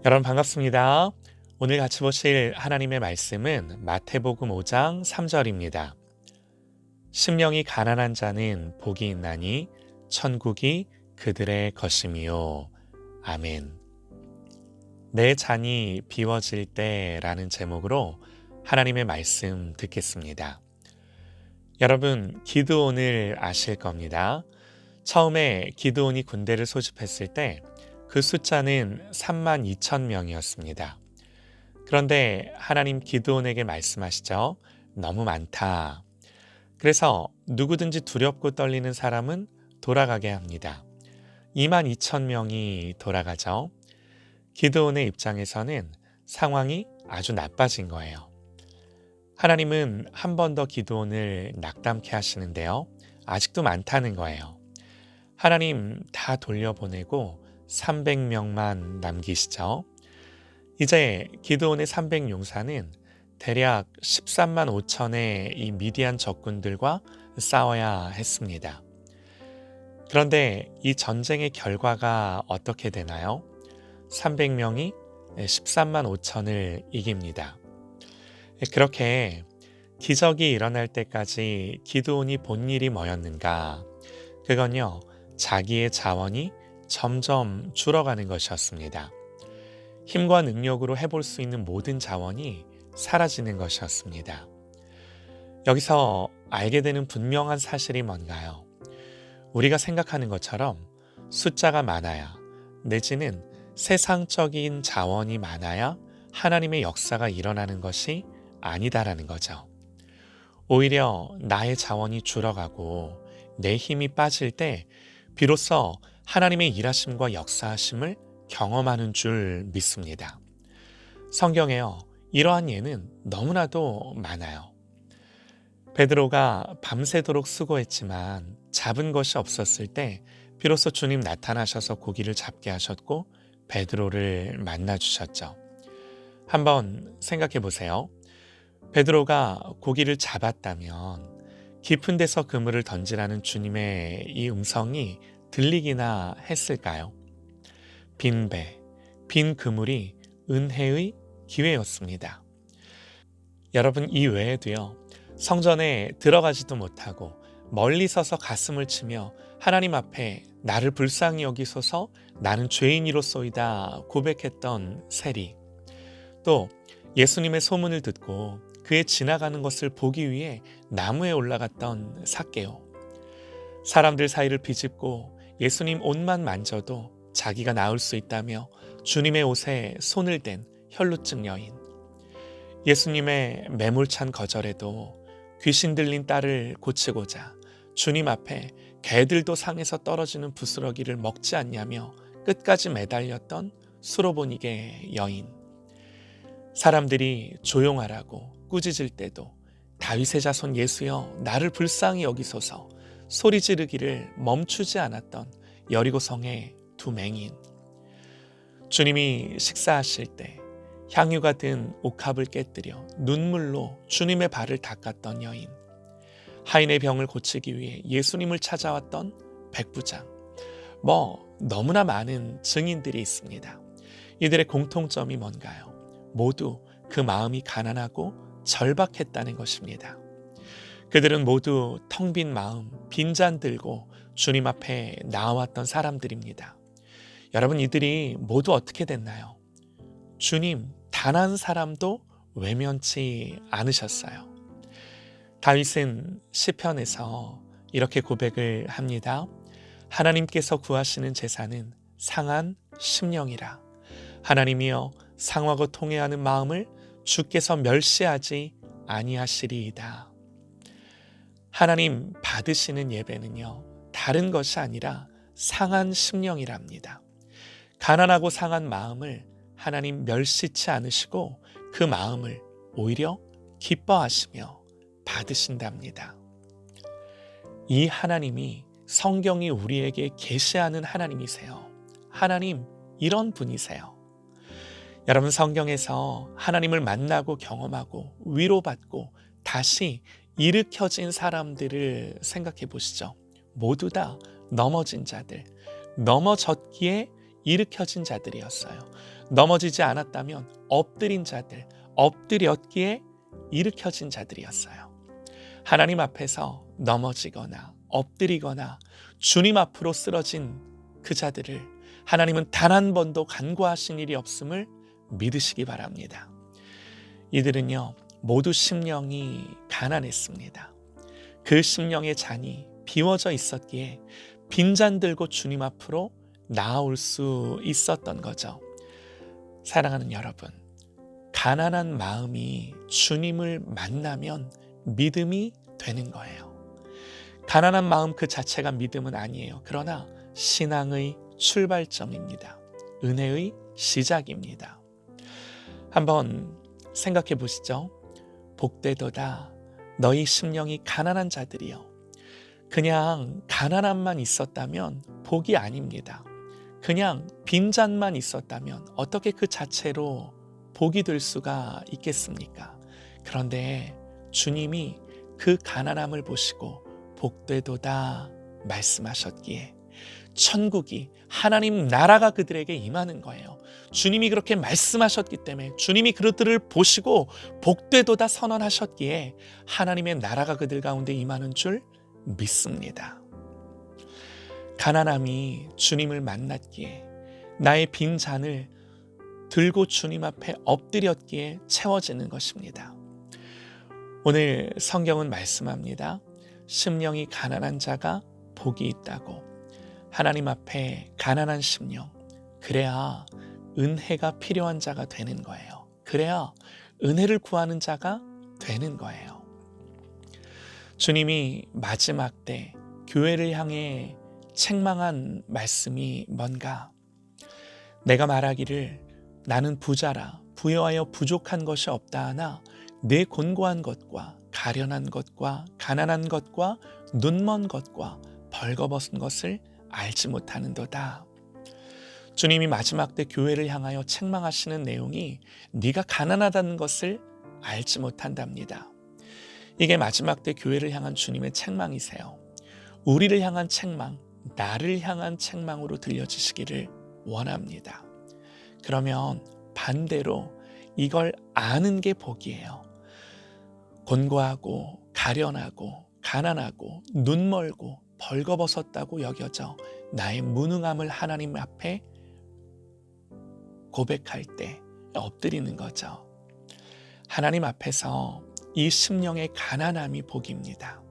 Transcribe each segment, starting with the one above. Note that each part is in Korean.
여러분 반갑습니다. 오늘 같이 보실 하나님의 말씀은 마태복음 5장 3절입니다. 심령이 가난한 자는 복이 있나니 천국이 그들의 것임이요. 아멘. 내 잔이 비워질 때라는 제목으로 하나님의 말씀 듣겠습니다. 여러분, 기드온을 아실 겁니다. 처음에 기드온이 군대를 소집했을 때 그 숫자는 32,000명이었습니다. 그런데 하나님 기드온에게 말씀하시죠. 너무 많다. 그래서 누구든지 두렵고 떨리는 사람은 돌아가게 합니다. 22,000명이 돌아가죠. 기드온의 입장에서는 상황이 아주 나빠진 거예요. 하나님은 한 번 더 기드온을 낙담케 하시는데요. 아직도 많다는 거예요. 하나님 다 돌려보내고 300명만 남기시죠. 이제 기드온의 300용사는 대략 13만 5천의 이 미디안 적군들과 싸워야 했습니다. 그런데 이 전쟁의 결과가 어떻게 되나요? 300명이 13만 5천을 이깁니다. 그렇게 기적이 일어날 때까지 기드온이 본 일이 뭐였는가? 그건요, 자기의 자원이 점점 줄어가는 것이었습니다. 힘과 능력으로 해볼 수 있는 모든 자원이 사라지는 것이었습니다. 여기서 알게 되는 분명한 사실이 뭔가요? 우리가 생각하는 것처럼 숫자가 많아야, 내지는 세상적인 자원이 많아야 하나님의 역사가 일어나는 것이 아니다라는 거죠. 오히려 나의 자원이 줄어가고 내 힘이 빠질 때 비로소 하나님의 일하심과 역사하심을 경험하는 줄 믿습니다. 성경에요, 이러한 예는 너무나도 많아요. 베드로가 밤새도록 수고했지만 잡은 것이 없었을 때 비로소 주님 나타나셔서 고기를 잡게 하셨고 베드로를 만나주셨죠. 한번 생각해 보세요. 베드로가 고기를 잡았다면 깊은 데서 그물을 던지라는 주님의 이 음성이 들리기나 했을까요? 빈 배, 빈 그물이 은혜의 기회였습니다. 여러분, 이 외에도요, 성전에 들어가지도 못하고 멀리 서서 가슴을 치며 하나님 앞에 나를 불쌍히 여기소서 나는 죄인이로소이다 고백했던 세리, 또 예수님의 소문을 듣고 그의 지나가는 것을 보기 위해 나무에 올라갔던 삭개오, 사람들 사이를 비집고 예수님 옷만 만져도 자기가 나을 수 있다며 주님의 옷에 손을 댄 혈루증 여인, 예수님의 매몰찬 거절에도 귀신 들린 딸을 고치고자 주님 앞에 개들도 상에서 떨어지는 부스러기를 먹지 않냐며 끝까지 매달렸던 수로보니게 여인, 사람들이 조용하라고 꾸짖을 때도 다윗의 자손 예수여 나를 불쌍히 여기소서 소리 지르기를 멈추지 않았던 여리고성의 두 맹인, 주님이 식사하실 때 향유가 든 옥합을 깨뜨려 눈물로 주님의 발을 닦았던 여인, 하인의 병을 고치기 위해 예수님을 찾아왔던 백부장, 너무나 많은 증인들이 있습니다. 이들의 공통점이 뭔가요? 모두 그 마음이 가난하고 절박했다는 것입니다. 그들은 모두 텅 빈 마음, 빈잔 들고 주님 앞에 나왔던 사람들입니다. 여러분, 이들이 모두 어떻게 됐나요? 주님 단 한 사람도 외면치 않으셨어요. 다윗은 시편에서 이렇게 고백을 합니다. 하나님께서 구하시는 제사는 상한 심령이라. 하나님이여 상하고 통회하는 마음을 주께서 멸시하지 아니하시리이다. 하나님 받으시는 예배는요, 다른 것이 아니라 상한 심령이랍니다. 가난하고 상한 마음을 하나님 멸시치 않으시고 그 마음을 오히려 기뻐하시며 받으신답니다. 이 하나님이 성경이 우리에게 계시하는 하나님이세요. 하나님, 이런 분이세요. 여러분, 성경에서 하나님을 만나고 경험하고 위로받고 다시 일으켜진 사람들을 생각해 보시죠. 모두 다 넘어진 자들, 넘어졌기에 일으켜진 자들이었어요. 넘어지지 않았다면 엎드린 자들, 엎드렸기에 일으켜진 자들이었어요. 하나님 앞에서 넘어지거나 엎드리거나 주님 앞으로 쓰러진 그 자들을 하나님은 단 한 번도 간과하신 일이 없음을 믿으시기 바랍니다. 이들은요, 모두 심령이 가난했습니다. 그 심령의 잔이 비워져 있었기에 빈잔 들고 주님 앞으로 나아올 수 있었던 거죠. 사랑하는 여러분, 가난한 마음이 주님을 만나면 믿음이 되는 거예요. 가난한 마음 그 자체가 믿음은 아니에요. 그러나 신앙의 출발점입니다. 은혜의 시작입니다. 한번 생각해 보시죠. 복되도다 너희 심령이 가난한 자들이여. 그냥 가난함만 있었다면 복이 아닙니다. 그냥 빈잔만 있었다면 어떻게 그 자체로 복이 될 수가 있겠습니까? 그런데 주님이 그 가난함을 보시고 복되도다 말씀하셨기에 천국이, 하나님 나라가 그들에게 임하는 거예요. 주님이 그렇게 말씀하셨기 때문에, 주님이 그들을 보시고 복되도다 선언하셨기에 하나님의 나라가 그들 가운데 임하는 줄 믿습니다. 가난함이 주님을 만났기에, 나의 빈 잔을 들고 주님 앞에 엎드렸기에 채워지는 것입니다. 오늘 성경은 말씀합니다. 심령이 가난한 자가 복이 있다고. 하나님 앞에 가난한 심령, 그래야 은혜가 필요한 자가 되는 거예요. 그래야 은혜를 구하는 자가 되는 거예요. 주님이 마지막 때 교회를 향해 책망한 말씀이 뭔가? 내가 말하기를 나는 부자라 부여하여 부족한 것이 없다 하나 내 곤고한 것과 가련한 것과 가난한 것과 눈먼 것과 벌거벗은 것을 알지 못하는도다. 주님이 마지막 때 교회를 향하여 책망하시는 내용이 네가 가난하다는 것을 알지 못한답니다. 이게 마지막 때 교회를 향한 주님의 책망이세요. 우리를 향한 책망, 나를 향한 책망으로 들려지시기를 원합니다. 그러면 반대로 이걸 아는 게 복이에요. 곤고하고 가련하고 가난하고 눈멀고 벌거벗었다고 여겨져 나의 무능함을 하나님 앞에 고백할 때 엎드리는 거죠. 하나님 앞에서 이 심령의 가난함이 복입니다.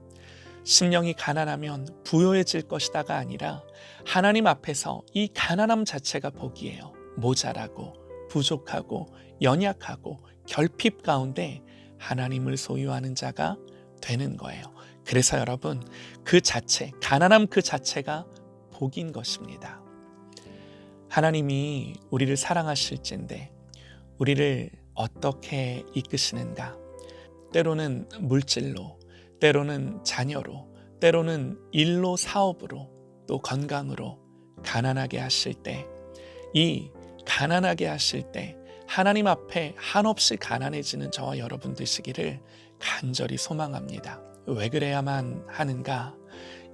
심령이 가난하면 부요해질 것이다가 아니라 하나님 앞에서 이 가난함 자체가 복이에요. 모자라고 부족하고 연약하고 결핍 가운데 하나님을 소유하는 자가 되는 거예요. 그래서 여러분, 그 자체, 가난함 그 자체가 복인 것입니다. 하나님이 우리를 사랑하실진데 우리를 어떻게 이끄시는가? 때로는 물질로, 때로는 자녀로, 때로는 일로, 사업으로, 또 건강으로 가난하게 하실 때, 이 가난하게 하실 때 하나님 앞에 한없이 가난해지는 저와 여러분 되시기를 간절히 소망합니다. 왜 그래야만 하는가?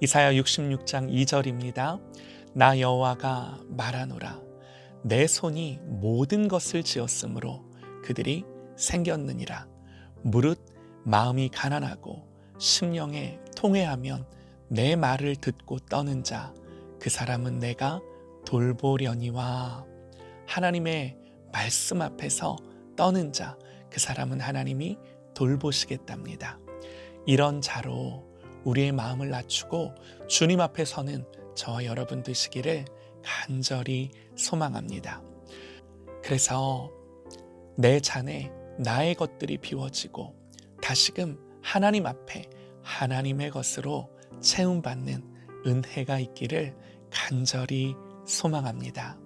이사야 66장 2절입니다. 나 여호와가 말하노라. 내 손이 모든 것을 지었으므로 그들이 생겼느니라. 무릇 마음이 가난하고 심령에 통회하면 내 말을 듣고 떠는 자, 그 사람은 내가 돌보려니와. 하나님의 말씀 앞에서 떠는 자, 그 사람은 하나님이 돌보시겠답니다. 이런 자로 우리의 마음을 낮추고 주님 앞에 서는 저와 여러분 되시기를 간절히 소망합니다. 그래서 내 잔에 나의 것들이 비워지고 다시금 하나님 앞에 하나님의 것으로 채움받는 은혜가 있기를 간절히 소망합니다.